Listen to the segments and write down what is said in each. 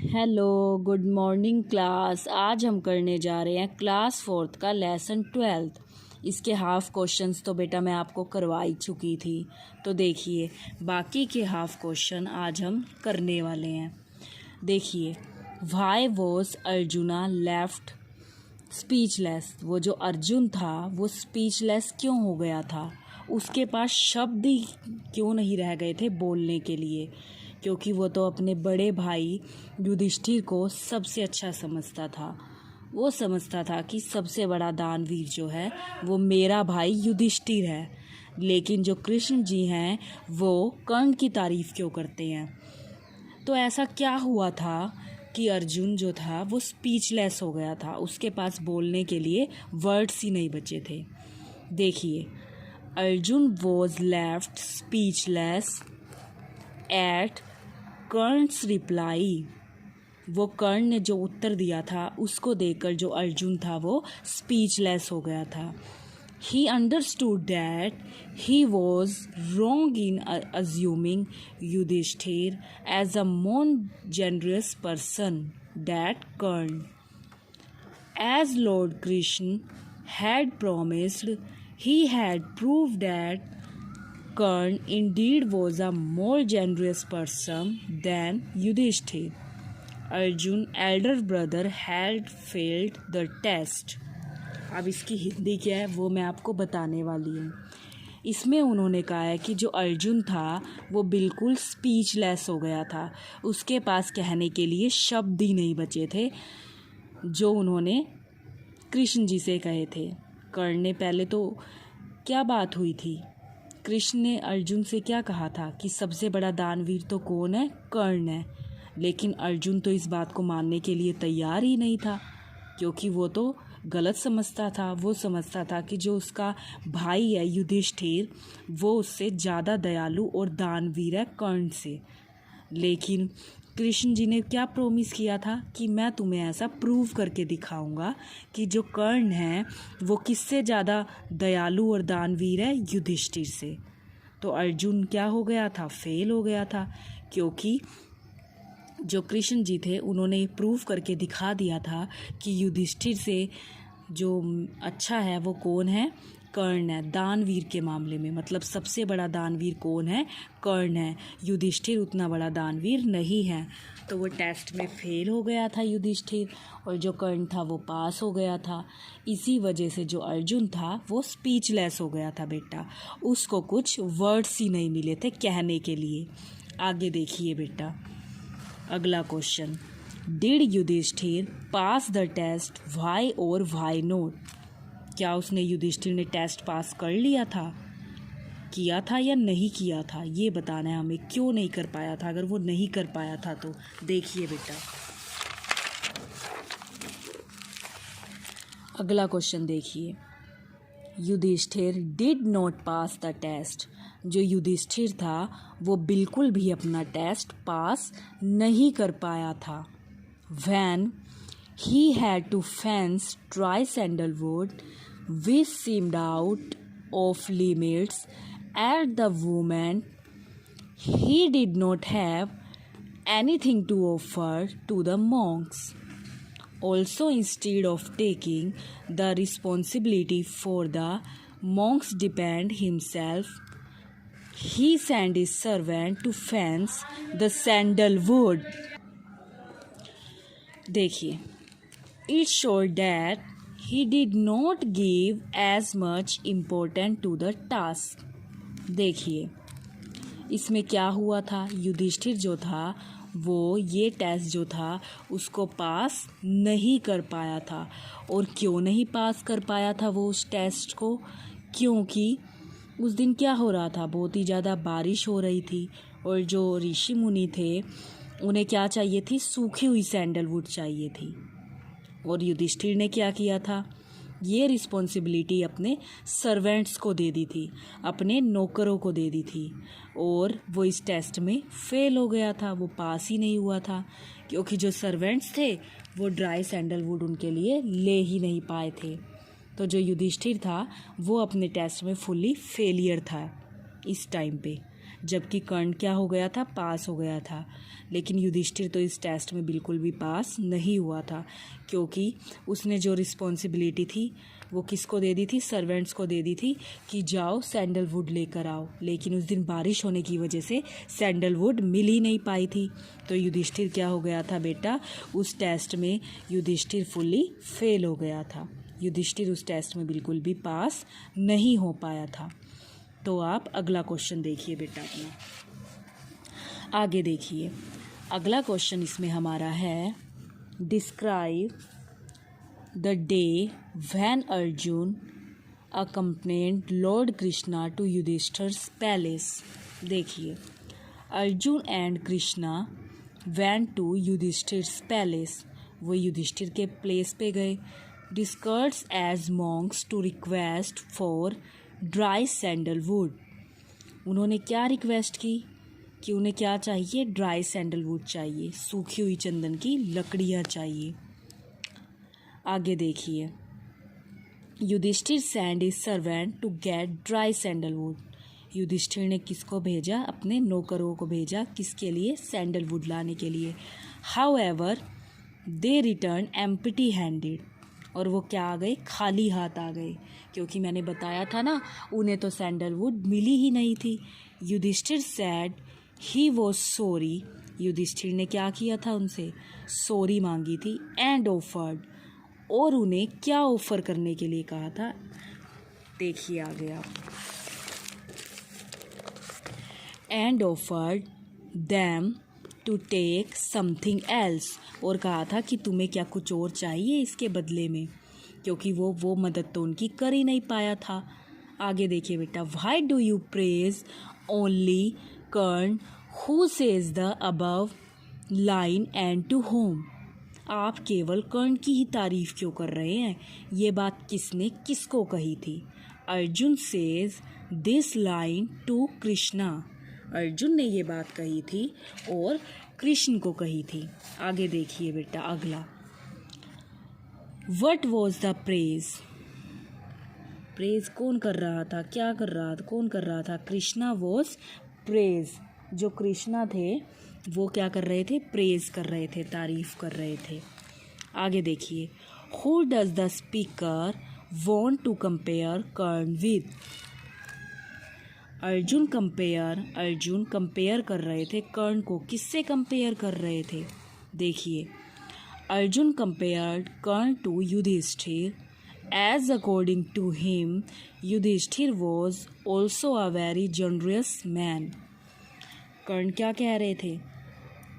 Hello, good morning class. आज हम करने जा रहे हैं क्लास 4th का लेसन 12th। इसके हाफ क्वेश्चंस तो बेटा मैं आपको करवाई चुकी थी, तो देखिए बाकी के हाफ क्वेश्चन आज हम करने वाले हैं। देखिए, why was arjuna left speechless. वो जो अर्जुन था वो स्पीचलेस क्यों हो गया था, उसके पास शब्द ही क्यों नहीं रह गए थे बोलने के लिए, क्योंकि वो तो अपने बड़े भाई युधिष्ठिर को सबसे अच्छा समझता था। वो समझता था कि सबसे बड़ा दानवीर जो है वो मेरा भाई युधिष्ठिर है। लेकिन जो कृष्ण जी हैं वो कर्ण की तारीफ़ क्यों करते हैं। तो ऐसा क्या हुआ था कि अर्जुन जो था वो स्पीचलेस हो गया था, उसके पास बोलने के लिए वर्ड्स ही नहीं बचे थे। देखिए, Arjun was left speechless at Karna's reply. वो कर्ण ने जो उत्तर दिया था उसको देखकर जो अर्जुन था वो स्पीचलेस हो गया था। He understood that he was wrong in assuming Yudhishthira as a more generous person that Karna. As Lord Krishna had promised, he had proved that Karn indeed was a more generous person than Yudhishthir. Arjun's elder brother had failed the test. अब इसकी हिंदी क्या है वो मैं आपको बताने वाली हूँ। इसमें उन्होंने कहा है कि जो अर्जुन था वो बिल्कुल स्पीचलेस हो गया था, उसके पास कहने के लिए शब्द ही नहीं बचे थे जो उन्होंने कृष्ण जी से कहे थे। कर्ण ने पहले तो क्या बात हुई थी, कृष्ण ने अर्जुन से क्या कहा था कि सबसे बड़ा दानवीर तो कौन है, कर्ण है। लेकिन अर्जुन तो इस बात को मानने के लिए तैयार ही नहीं था, क्योंकि वो तो गलत समझता था। वो समझता था कि जो उसका भाई है युधिष्ठिर वो उससे ज़्यादा दयालु और दानवीर है कर्ण से। लेकिन कृष्ण जी ने क्या प्रॉमिस किया था कि मैं तुम्हें ऐसा प्रूव करके दिखाऊंगा कि जो कर्ण है वो किससे ज़्यादा दयालु और दानवीर है, युधिष्ठिर से। तो अर्जुन क्या हो गया था, फेल हो गया था, क्योंकि जो कृष्ण जी थे उन्होंने प्रूव करके दिखा दिया था कि युधिष्ठिर से जो अच्छा है वो कौन है, कर्ण है। दानवीर के मामले में मतलब सबसे बड़ा दानवीर कौन है, कर्ण है। युधिष्ठिर उतना बड़ा दानवीर नहीं है। तो वो टेस्ट में फेल हो गया था युधिष्ठिर, और जो कर्ण था वो पास हो गया था। इसी वजह से जो अर्जुन था वो स्पीचलेस हो गया था बेटा, उसको कुछ वर्ड्स ही नहीं मिले थे कहने के लिए। आगे देखिए बेटा, अगला question, did Yudhishthira pass the test why और वाई नॉट। क्या उसने युधिष्ठिर ने टेस्ट पास कर लिया था, किया था या नहीं किया था, ये बताना है हमें। क्यों नहीं कर पाया था, अगर वो नहीं कर पाया था तो देखिए बेटा, अगला क्वेश्चन देखिए, Yudhishthira did not pass the test. जो युधिष्ठिर था वो बिल्कुल भी अपना टेस्ट पास नहीं कर पाया था। When he had to fence dry sandalwood, which seemed out of limits at the moment, he did not have anything to offer to the monks. Also, instead of taking the responsibility for the monks depend himself, he sent his servant to fence the sandalwood. देखिए, it showed that he did not give as much importance to the task. देखिए, इसमें क्या हुआ था, युधिष्ठिर जो था वो ये टेस्ट जो था उसको पास नहीं कर पाया था। और क्यों नहीं पास कर पाया था वो उस टेस्ट को, क्योंकि उस दिन क्या हो रहा था, बहुत ही ज़्यादा बारिश हो रही थी, और जो ऋषि मुनि थे उन्हें क्या चाहिए थी, सूखी हुई सैंडलवुड चाहिए थी। और युधिष्ठिर ने क्या किया था, ये रिस्पॉन्सिबिलिटी अपने सर्वेंट्स को दे दी थी, अपने नौकरों को दे दी थी, और वो इस टेस्ट में फेल हो गया था, वो पास ही नहीं हुआ था, क्योंकि जो सर्वेंट्स थे वो ड्राई सैंडलवुड उनके लिए ले ही नहीं पाए थे। तो जो युधिष्ठिर था वो अपने टेस्ट में फुल्ली फेलियर था इस टाइम पे। जबकि कर्ण क्या हो गया था, पास हो गया था। लेकिन युधिष्ठिर तो इस टेस्ट में बिल्कुल भी पास नहीं हुआ था, क्योंकि उसने जो रिस्पॉन्सिबिलिटी थी वो किसको दे दी थी, सर्वेंट्स को दे दी थी कि जाओ सैंडलवुड लेकर आओ। लेकिन उस दिन बारिश होने की वजह से सैंडलवुड मिल ही नहीं पाई थी। तो युधिष्ठिर क्या हो गया था बेटा, उस टेस्ट में युधिष्ठिर फुल्ली फेल हो गया था। युधिष्ठिर उस टेस्ट में बिल्कुल भी पास नहीं हो पाया था। तो आप अगला क्वेश्चन देखिए बेटा अपना, आगे देखिए। अगला क्वेश्चन इसमें हमारा है, describe the day when Arjun accompanied Lord Krishna to Yudhishthir's palace। देखिए, Arjun and Krishna went to Yudhishthir's palace, वो युधिष्ठिर के प्लेस पे गए। Disguised as monks to request for dry sandalwood, उन्होंने क्या रिक्वेस्ट की कि उन्हें क्या चाहिए, ड्राई सैंडलवुड चाहिए, सूखी हुई चंदन की लकड़ियाँ चाहिए। आगे देखिए, Yudhishthira send his servant to get dry sandalwood, Yudhishthira ने किसको भेजा, अपने नौकरों को भेजा, किसके लिए, सैंडलवुड लाने के लिए। However they return empty handed, और वो क्या आ गए, खाली हाथ आ गए, क्योंकि मैंने बताया था ना उन्हें तो सैंडलवुड मिली ही नहीं थी। Yudhishthira said he was sorry, Yudhishthira ने क्या किया था, उनसे सॉरी मांगी थी। एंड ऑफर्ड, और उन्हें क्या ऑफर करने के लिए कहा था, देखिए आगे आप। And offered them to take something else, और कहा था कि तुम्हें क्या कुछ और चाहिए इसके बदले में, क्योंकि वो मदद तो उनकी कर ही नहीं पाया था। आगे देखिए बेटा, why do you praise only Karna who says the above line and to whom, आप केवल कर्ण की ही तारीफ क्यों कर रहे हैं, ये बात किसने किसको कही थी। Arjun says this line to Krishna, Arjun ने ये बात कही थी और कृष्ण को कही थी। आगे देखिए बेटा अगला, what was the praise, praise कौन कर रहा था, क्या कर रहा था, कौन कर रहा था, कृष्णा वॉज प्रेज, जो कृष्णा थे वो क्या कर रहे थे, प्रेज कर रहे थे, तारीफ कर रहे थे। आगे देखिए, who does the speaker want to compare Karna with, Arjun compare कर रहे थे कर्ण को, किससे कंपेयर कर रहे थे, देखिए Arjun compared Karna to Yudhishthir, as according to him Yudhishthir was also a very generous man. Karna क्या कह रहे थे,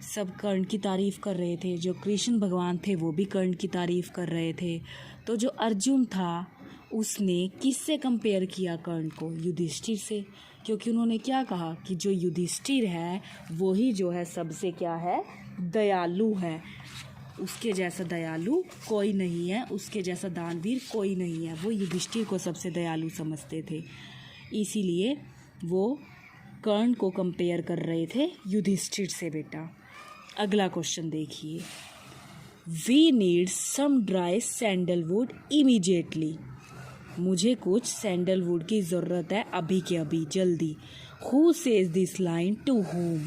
सब कर्ण की तारीफ़ कर रहे थे, जो कृष्ण भगवान थे वो भी कर्ण की तारीफ़ कर रहे थे। तो जो अर्जुन था उसने किससे कंपेयर किया कर्ण को, युधिष्ठिर से, क्योंकि उन्होंने क्या कहा कि जो युधिष्ठिर है वो ही जो है सबसे क्या है, दयालु है, उसके जैसा दयालु कोई नहीं है, उसके जैसा दानवीर कोई नहीं है, वो युधिष्ठिर को सबसे दयालु समझते थे, इसीलिए वो कर्ण को कंपेयर कर रहे थे युधिष्ठिर से। बेटा अगला क्वेश्चन देखिए, we need some dry sandalwood immediately, मुझे कुछ सैंडलवुड की ज़रूरत है अभी के अभी, जल्दी। Who says this line to whom,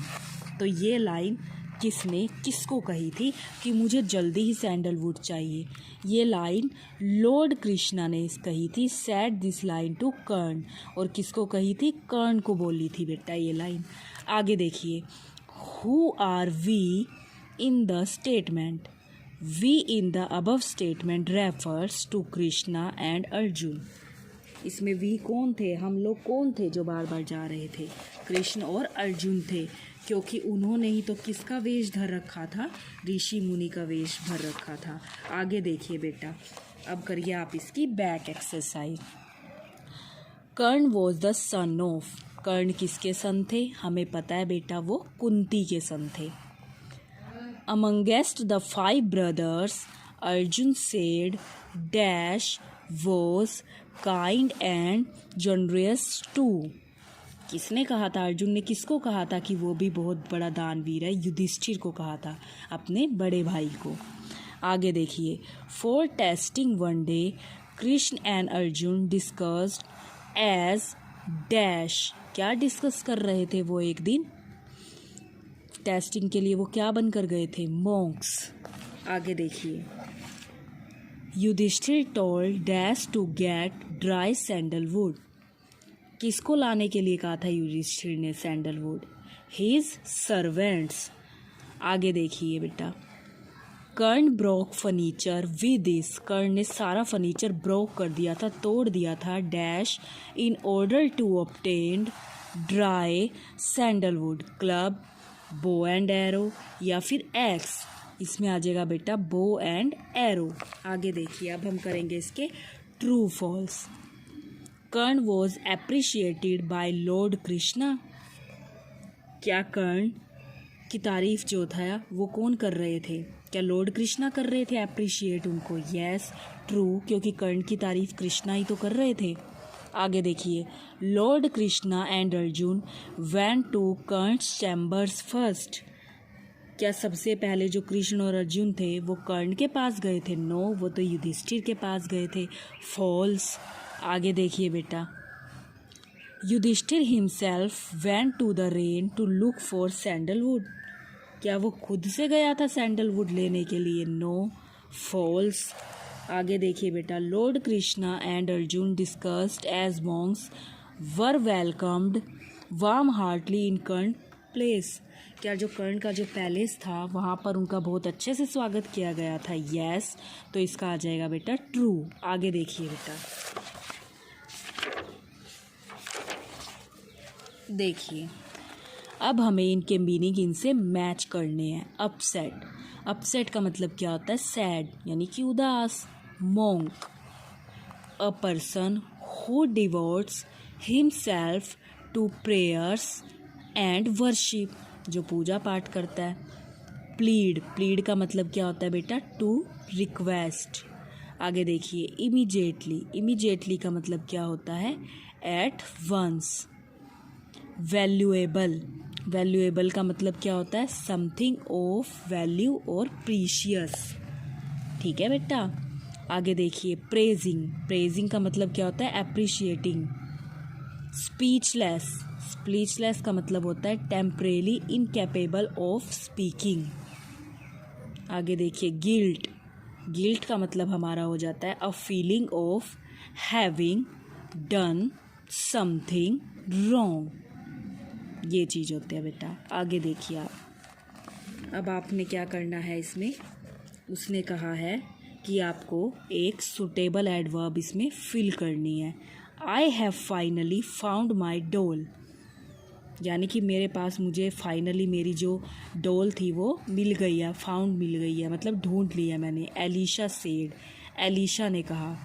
तो ये लाइन किसने किसको कही थी कि मुझे जल्दी ही सैंडलवुड चाहिए, ये लाइन लॉर्ड कृष्णा ने कही थी। सैड दिस लाइन टू कर्ण, और किसको कही थी, कर्ण को बोली थी बेटा ये लाइन। आगे देखिए, who are we in the statement, we in the above statement refers to Krishna and Arjun, इसमें वी कौन थे, हम लोग कौन थे जो बार बार जा रहे थे, कृष्ण और अर्जुन थे, क्योंकि उन्होंने ही तो किसका वेश धर रखा था, ऋषि मुनि का वेश भर रखा था। आगे देखिए बेटा, अब करिए आप इसकी back exercise. Karna was the son of, Karna किसके सन थे, हमें पता है बेटा वो कुंती के सन थे। Amongst the 5 brothers Arjun said dash was kind and generous too, किसने कहा था, अर्जुन ने किसको कहा था कि वो भी बहुत बड़ा दानवीर है, युधिष्ठिर को कहा था, अपने बड़े भाई को। आगे देखिए, for testing one day Krishna and Arjun discussed as dash, क्या डिस्कस कर रहे थे वो एक दिन? टेस्टिंग के लिए वो क्या बनकर गए थे? मॉन्क्स। आगे देखिए, Yudhishthir told dash to get dry sandalwood. किसको लाने के लिए कहा था युधिष्ठिर ने सैंडलवुड? His servants. आगे देखिए बेटा, कर्ण ब्रोक फर्नीचर विद दिस। कर्ण ने सारा फर्नीचर ब्रोक कर दिया था, तोड़ दिया था, dash in order to obtain dry sandalwood. Club, bow and arrow या फिर एक्स। इसमें आ जाएगा बेटा बो एंड एरो। आगे देखिए, अब हम करेंगे इसके true false. Karna was appreciated by lord Krishna. क्या कर्ण की तारीफ जो था वो कौन कर रहे थे? क्या लॉर्ड कृष्णा कर रहे थे एप्रिशिएट उनको? यस, ट्रू, क्योंकि कर्ण की तारीफ कृष्णा ही तो कर रहे थे। आगे देखिए, Lord Krishna and Arjun went to Karna's chambers first. क्या सबसे पहले जो कृष्ण और अर्जुन थे वो कर्ण के पास गए थे? नो, वो तो युधिष्ठिर के पास गए थे। फॉल्स। आगे देखिए बेटा, Yudhishthir himself went to the rain to look for sandalwood. क्या वो खुद से गया था सैंडलवुड लेने के लिए? No, false. आगे देखिए बेटा, lord Krishna and Arjun discussed as monks were welcomed warm heartly in Karna place. क्या जो कर्ण का जो पैलेस था वहाँ पर उनका बहुत अच्छे से स्वागत किया गया था? यस, तो इसका आ जाएगा बेटा ट्रू। आगे देखिए बेटा, देखिए अब हमें इनके मीनिंग इनसे मैच करने हैं। अपसेट, अपसेट का मतलब क्या होता है? सैड, यानी कि उदास। Monk, a person who devotes himself to prayers and worship, जो पूजा पाठ करता है। प्लीड, प्लीड का मतलब क्या होता है बेटा? To request. आगे देखिए, इमीडिएटली, इमीडिएटली का मतलब क्या होता है? Eight once. वैल्यूएबल, वैल्यूएबल का मतलब क्या होता है? समथिंग ऑफ वैल्यू और प्रीशियस। ठीक है बेटा। आगे देखिए, प्रेजिंग, प्रेजिंग का मतलब क्या होता है? एप्रिशिएटिंग। स्पीचलेस, स्पीचलेस का मतलब होता है टेम्परेली इनकेपेबल ऑफ स्पीकिंग। आगे देखिए, गिल्ट, गिल्ट का मतलब हमारा हो जाता है a feeling of having done something wrong. ये चीज़ होती है बेटा। आगे देखिए आप, अब आपने क्या करना है इसमें, उसने कहा है कि आपको एक सुटेबल एडवर्ब इसमें फिल करनी है। I have finally found my doll, यानी कि मेरे पास, मुझे फाइनली मेरी जो डॉल थी वो मिल गई है। फाउंड मिल गई है मतलब ढूंढ लिया मैंने। एलिशा सेड, एलिशा ने कहा।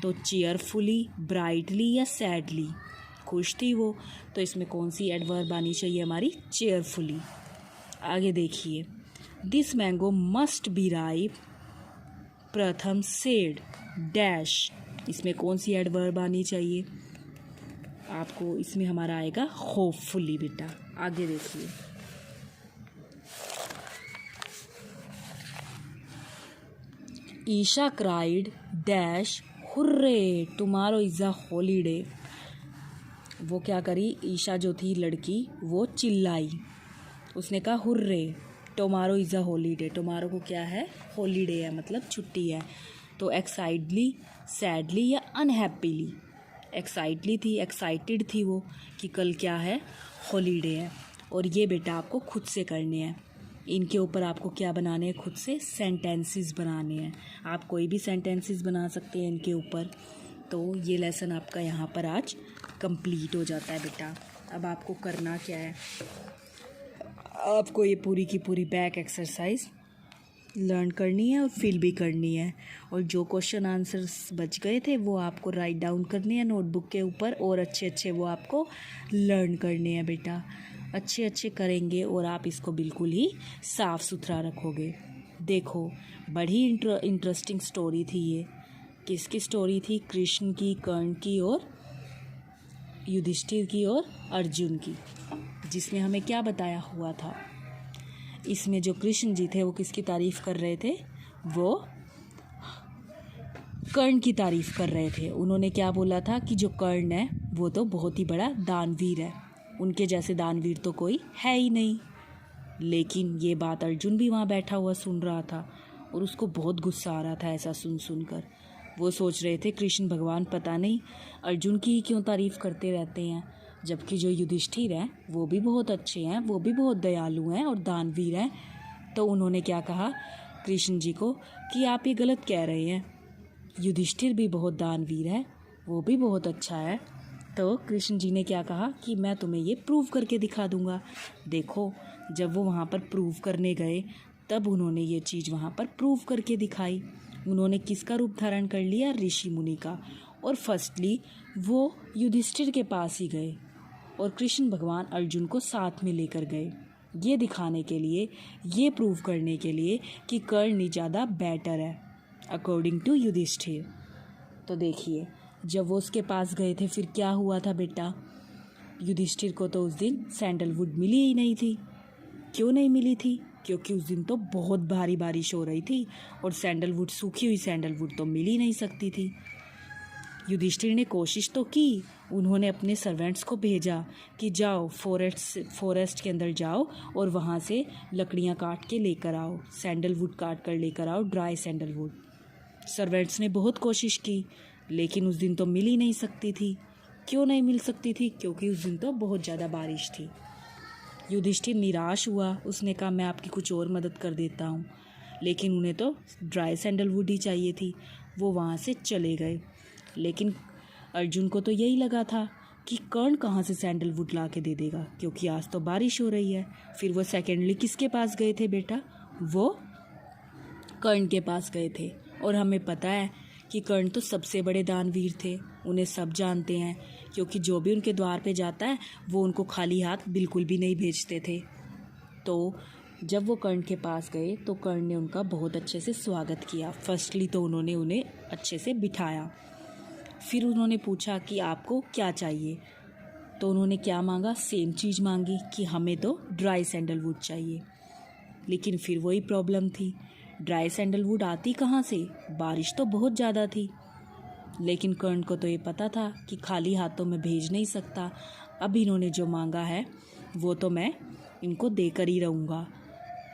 तो चेयरफुली, ब्राइटली या सैडली, खुश थी वो। तो इसमें कौन सी एडवर्ब आनी चाहिए हमारी? चेयरफुली। आगे देखिए, this mango must be ripe प्रथम सेड डैश। इसमें कौन सी एडवर्ब आनी चाहिए आपको? इसमें हमारा आएगा होपफुली बेटा। आगे देखिए, Isha cried dash hurray tomorrow is a holiday. वो क्या करी? ईशा जो थी लड़की, वो चिल्लाई, उसने कहा hurray tomorrow is a holiday. Tomorrow को क्या है? हॉलीडे है, मतलब छुट्टी है। तो एक्साइटली, सैडली या अनहैप्पीली? एक्साइटली थी, एक्साइटेड थी वो कि कल क्या है? हॉलीडे है। और ये बेटा आपको खुद से करने हैं। इनके ऊपर आपको क्या बनाने हैं? खुद से सेंटेंसेस बनाने हैं। आप कोई भी सेंटेंसेस बना सकते हैं इनके ऊपर। तो ये लेसन आपका यहाँ पर आज कंप्लीट हो जाता है बेटा। अब आपको करना क्या है? आपको ये पूरी की पूरी बैक एक्सरसाइज लर्न करनी है और फिल भी करनी है। और जो क्वेश्चन आंसर्स बच गए थे वो आपको राइट डाउन करने हैं नोटबुक के ऊपर, और अच्छे अच्छे वो आपको लर्न करने हैं बेटा। अच्छे अच्छे करेंगे और आप इसको बिल्कुल ही साफ़ सुथरा रखोगे। देखो, बड़ी इंटरेस्टिंग स्टोरी थी ये। किसकी स्टोरी थी? कृष्ण की, कर्ण की और युधिष्ठिर की और अर्जुन की, जिसमें हमें क्या बताया हुआ था? इसमें जो कृष्ण जी थे वो किसकी तारीफ़ कर रहे थे? वो कर्ण की तारीफ कर रहे थे। उन्होंने क्या बोला था कि जो कर्ण है वो तो बहुत ही बड़ा दानवीर है, उनके जैसे दानवीर तो कोई है ही नहीं। लेकिन ये बात अर्जुन भी वहाँ बैठा हुआ सुन रहा था और उसको बहुत गुस्सा आ रहा था ऐसा सुन कर। वो सोच रहे थे कृष्ण भगवान पता नहीं अर्जुन की ही क्यों तारीफ करते रहते हैं, जबकि जो युधिष्ठिर हैं वो भी बहुत अच्छे हैं, वो भी बहुत दयालु हैं और दानवीर हैं। तो उन्होंने क्या कहा कृष्ण जी को कि आप ये गलत कह रहे हैं, युधिष्ठिर भी बहुत दानवीर है, वो भी बहुत अच्छा है। तो कृष्ण जी ने क्या कहा कि मैं तुम्हें ये प्रूव करके दिखा दूंगा। देखो, जब वो वहाँ पर प्रूव करने गए तब उन्होंने ये चीज़ वहाँ पर प्रूव करके दिखाई। उन्होंने किसका रूप धारण कर लिया? ऋषि मुनि का। और फर्स्टली वो युधिष्ठिर के पास ही गए और कृष्ण भगवान अर्जुन को साथ में लेकर गए, ये दिखाने के लिए, ये प्रूव करने के लिए कि कर्ण ही ज़्यादा बेटर है अकॉर्डिंग टू युधिष्ठिर। तो देखिए, जब वो उसके पास गए थे फिर क्या हुआ था बेटा? युधिष्ठिर को तो उस दिन सैंडलवुड मिली ही नहीं थी। क्यों नहीं मिली थी? क्योंकि उस दिन तो बहुत भारी बारिश हो रही थी और सैंडलवुड, सूखी हुई सैंडलवुड तो मिल ही नहीं सकती थी। युधिष्ठिर ने कोशिश तो की, उन्होंने अपने सर्वेंट्स को भेजा कि जाओ फॉरेस्ट के अंदर जाओ और वहाँ से लकड़ियाँ काट के लेकर आओ, सैंडलवुड काट कर लेकर आओ, ड्राई सैंडलवुड। सर्वेंट्स ने बहुत कोशिश की लेकिन उस दिन तो मिल ही नहीं सकती थी। क्यों नहीं मिल सकती थी? क्योंकि उस दिन तो बहुत ज़्यादा बारिश थी। युधिष्ठिर निराश हुआ, उसने कहा मैं आपकी कुछ और मदद कर देता हूँ, लेकिन उन्हें तो ड्राई सैंडलवुड ही चाहिए थी। वो वहाँ से चले गए। लेकिन अर्जुन को तो यही लगा था कि कर्ण कहाँ से सैंडलवुड ला के दे देगा, क्योंकि आज तो बारिश हो रही है। फिर वो सेकेंडली किसके पास गए थे बेटा? वो कर्ण के पास गए थे। और हमें पता है कि कर्ण तो सबसे बड़े दानवीर थे, उन्हें सब जानते हैं, क्योंकि जो भी उनके द्वार पे जाता है वो उनको खाली हाथ बिल्कुल भी नहीं भेजते थे। तो जब वो कर्ण के पास गए तो कर्ण ने उनका बहुत अच्छे से स्वागत किया। फर्स्टली तो उन्होंने उन्हें अच्छे से बिठाया। फिर उन्होंने पूछा कि आपको क्या चाहिए? तो उन्होंने क्या मांगा? सेम चीज़ मांगी कि हमें तो ड्राई सैंडलवुड चाहिए। लेकिन फिर वही प्रॉब्लम थी, ड्राई सैंडलवुड आती कहाँ से? बारिश तो बहुत ज़्यादा थी। लेकिन कर्ण को तो ये पता था कि खाली हाथों में भेज नहीं सकता। अब इन्होंने जो मांगा है वो तो मैं इनको देकर ही रहूँगा।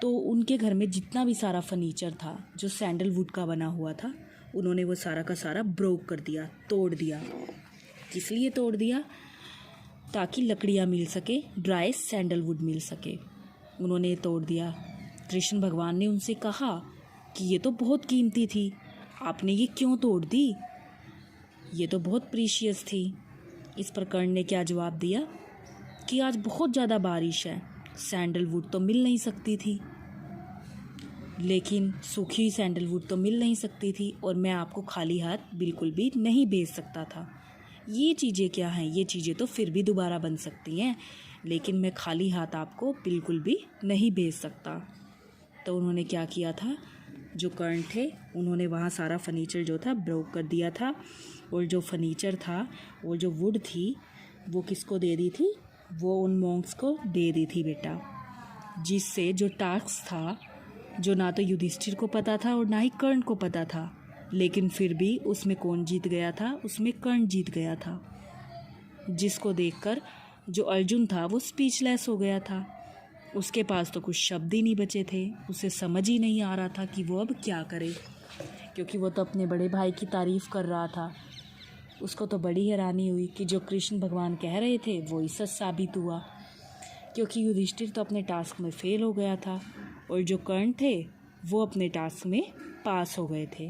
तो उनके घर में जितना भी सारा फर्नीचर था जो सैंडलवुड का बना हुआ था, उन्होंने वो सारा का सारा ब्रोक कर दिया, तोड़ दिया। किस लिए तोड़ दिया? ताकि लकड़ियाँ मिल सके, ड्राई सैंडलवुड मिल सके। उन्होंने तोड़ दिया। कृष्ण भगवान ने उनसे कहा कि ये तो बहुत कीमती थी, आपने ये क्यों तोड़ दी? ये तो बहुत प्रीशियस थी। इस पर कर्ण ने क्या जवाब दिया कि आज बहुत ज़्यादा बारिश है, सैंडलवुड तो मिल नहीं सकती थी, लेकिन सूखी हुई सैंडलवुड तो मिल नहीं सकती थी और मैं आपको खाली हाथ बिल्कुल भी नहीं भेज सकता था। ये चीज़ें क्या हैं? ये चीज़ें तो फिर भी दोबारा बन सकती हैं, लेकिन मैं खाली हाथ आपको बिल्कुल भी नहीं भेज सकता। तो उन्होंने क्या किया था, जो कर्ण थे उन्होंने वहाँ सारा फर्नीचर जो था ब्रोक कर दिया था, और जो फर्नीचर था, वो जो वुड थी, वो किसको दे दी थी? वो उन मॉन्क्स को दे दी थी बेटा। जिससे जो टास्क था, जो ना तो युधिष्ठिर को पता था और ना ही कर्ण को पता था, लेकिन फिर भी उसमें कौन जीत गया था? उसमें कर्ण जीत गया था, जिसको देखकर जो अर्जुन था वो स्पीचलेस हो गया था। उसके पास तो कुछ शब्द ही नहीं बचे थे, उसे समझ ही नहीं आ रहा था कि वो अब क्या करे, क्योंकि वो तो अपने बड़े भाई की तारीफ़ कर रहा था। उसको तो बड़ी हैरानी हुई कि जो कृष्ण भगवान कह रहे थे वो ही सच साबित हुआ, क्योंकि युधिष्ठिर तो अपने टास्क में फेल हो गया था और जो कर्ण थे वो अपने टास्क में पास हो गए थे।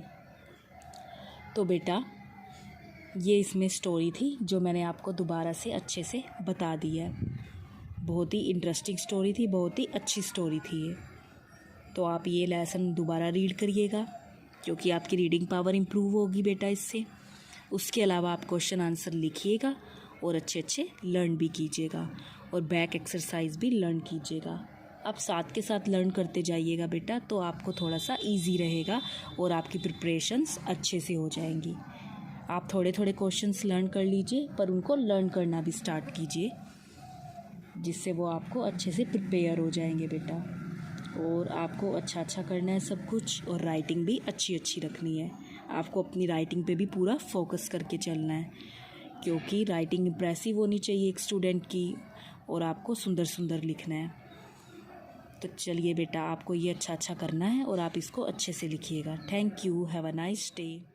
तो बेटा, ये इसमें स्टोरी थी जो मैंने आपको दोबारा से अच्छे से बता दी है। बहुत ही इंटरेस्टिंग स्टोरी थी, बहुत ही अच्छी स्टोरी थी ये। तो आप ये लेसन दोबारा रीड करिएगा, क्योंकि आपकी रीडिंग पावर इम्प्रूव होगी बेटा इससे। उसके अलावा आप क्वेश्चन आंसर लिखिएगा और अच्छे अच्छे लर्न भी कीजिएगा, और बैक एक्सरसाइज भी लर्न कीजिएगा। आप साथ के साथ लर्न करते जाइएगा बेटा, तो आपको थोड़ा सा इजी रहेगा और आपकी प्रिपरेशंस अच्छे से हो जाएंगी। आप थोड़े थोड़े क्वेश्चंस लर्न कर लीजिए, पर उनको लर्न करना भी स्टार्ट कीजिए, जिससे वो आपको अच्छे से प्रिपेयर हो जाएंगे बेटा। और आपको अच्छा अच्छा करना है सब कुछ, और राइटिंग भी अच्छी अच्छी रखनी है। आपको अपनी राइटिंग पे भी पूरा फोकस करके चलना है, क्योंकि राइटिंग इम्प्रेसिव होनी चाहिए एक स्टूडेंट की और आपको सुंदर सुंदर लिखना है। तो चलिए बेटा, आपको ये अच्छा अच्छा करना है और आप इसको अच्छे से लिखिएगा। Thank you, have a nice day.